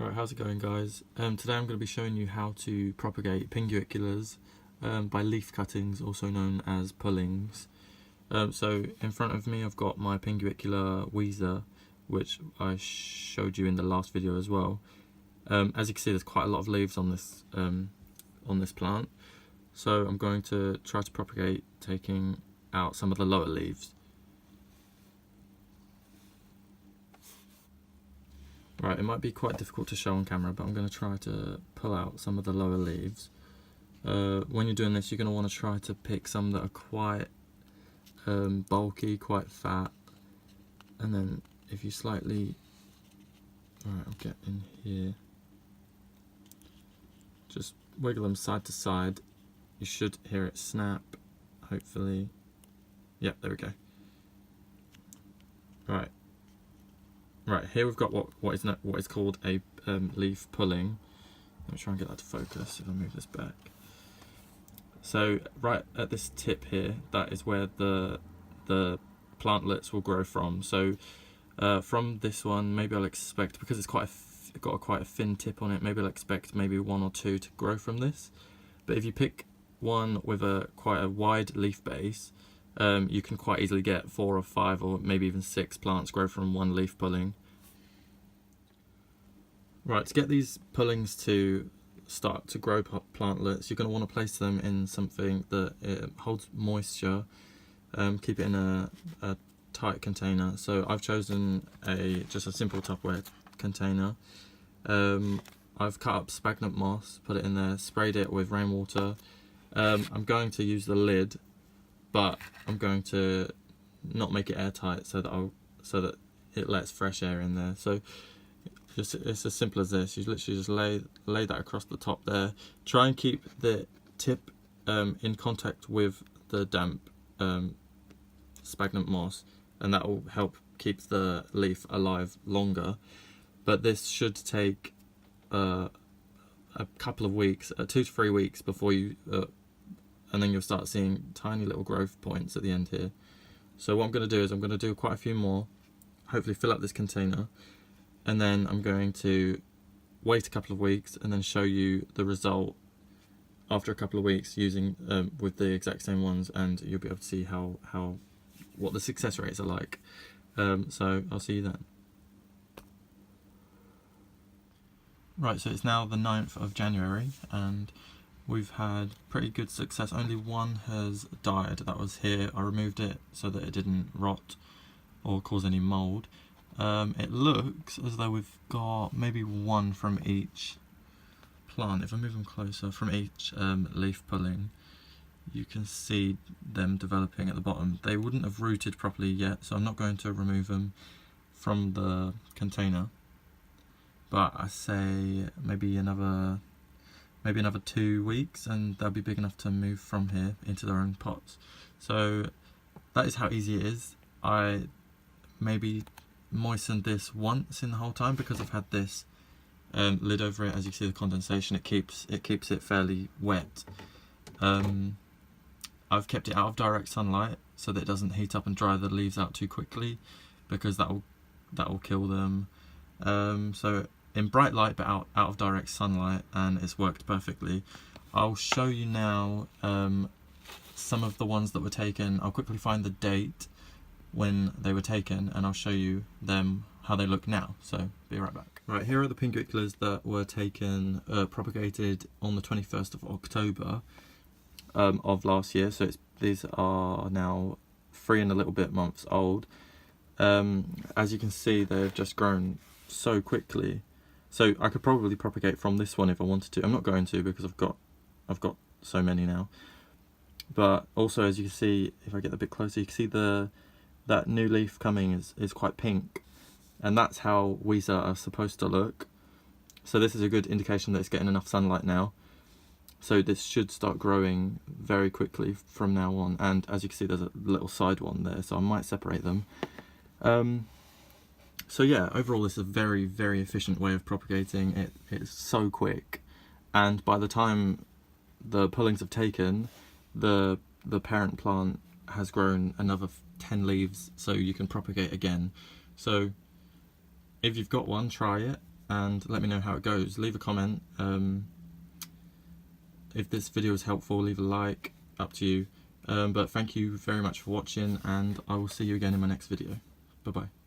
Right, how's it going, guys? Today I'm going to be showing you how to propagate Pinguiculas by leaf cuttings, also known as pullings. So in front of me I've got my Pinguicula Weezer, which I showed you in the last video as well. As you can see, there's quite a lot of leaves on this plant, so I'm going to try to propagate, taking out some of the lower leaves. Right, it might be quite difficult to show on camera, but I'm going to try to pull out some of the lower leaves. When you're doing this, you're going to want to try to pick some that are quite bulky, quite fat, and then if you slightly... Alright, I'll get in here. Just wiggle them side to side. You should hear it snap, hopefully. Yep, there we go. Right, here we've got what is called a leaf pulling. Let me try and get that to focus if I move this back. So right at this tip here, that is where the plantlets will grow from. So from this one, maybe I'll expect, because it's quite a thin tip on it, maybe I'll expect maybe one or two to grow from this. But if you pick one with quite a wide leaf base, you can quite easily get 4 or 5 or maybe even 6 plants grow from one leaf pulling. Right, to get these pullings to start to grow plantlets, you're going to want to place them in something that holds moisture. Keep it in a tight container. So I've chosen just a simple Tupperware container. I've cut up sphagnum moss, put it in there, sprayed it with rainwater. I'm going to use the lid, but I'm going to not make it airtight so that it lets fresh air in there. So it's as simple as this. You literally just lay that across the top there. Try and keep the tip in contact with the damp sphagnum moss, and that will help keep the leaf alive longer. But this should take a couple of weeks, 2 to 3 weeks before you and then you'll start seeing tiny little growth points at the end here. So what I'm going to do is I'm going to do quite a few more, hopefully fill up this container, and then I'm going to wait a couple of weeks and then show you the result after a couple of weeks using with the exact same ones, and you'll be able to see what the success rates are like. So I'll see you then. Right, so it's now the 9th of January and we've had pretty good success. Only one has died. That was here. I removed it so that it didn't rot or cause any mould. It looks as though we've got maybe one from each plant. If I move them closer, from each leaf pulling, you can see them developing at the bottom. They wouldn't have rooted properly yet, so I'm not going to remove them from the container. But I say maybe another 2 weeks and they'll be big enough to move from here into their own pots. So that is how easy it is. I maybe moistened this once in the whole time because I've had this lid over it. As you can see, the condensation, it keeps it fairly wet. I've kept it out of direct sunlight so that it doesn't heat up and dry the leaves out too quickly, because that will kill them. So in bright light but out of direct sunlight, and it's worked perfectly. I'll show you now some of the ones that were taken. I'll quickly find the date when they were taken and I'll show you them how they look now, so be right back. Right, here are the Pinguiculas that were taken, propagated on the 21st of October of last year. So these are now 3 and a little bit months old. As you can see, they've just grown so quickly. So I could probably propagate from this one if I wanted to. I'm not going to because I've got so many now. But also, as you can see, if I get a bit closer, you can see that new leaf coming is quite pink, and that's how Weezer are supposed to look. So this is a good indication that it's getting enough sunlight now. So this should start growing very quickly from now on. And as you can see, there's a little side one there, so I might separate them. So yeah, overall this is a very, very efficient way of propagating. It's so quick, and by the time the pullings have taken, the parent plant has grown another 10 leaves, so you can propagate again. So if you've got one, try it. and let me know how it goes. Leave a comment. If this video is helpful, leave a like, up to you. But thank you very much for watching, and I will see you again in my next video. Bye bye.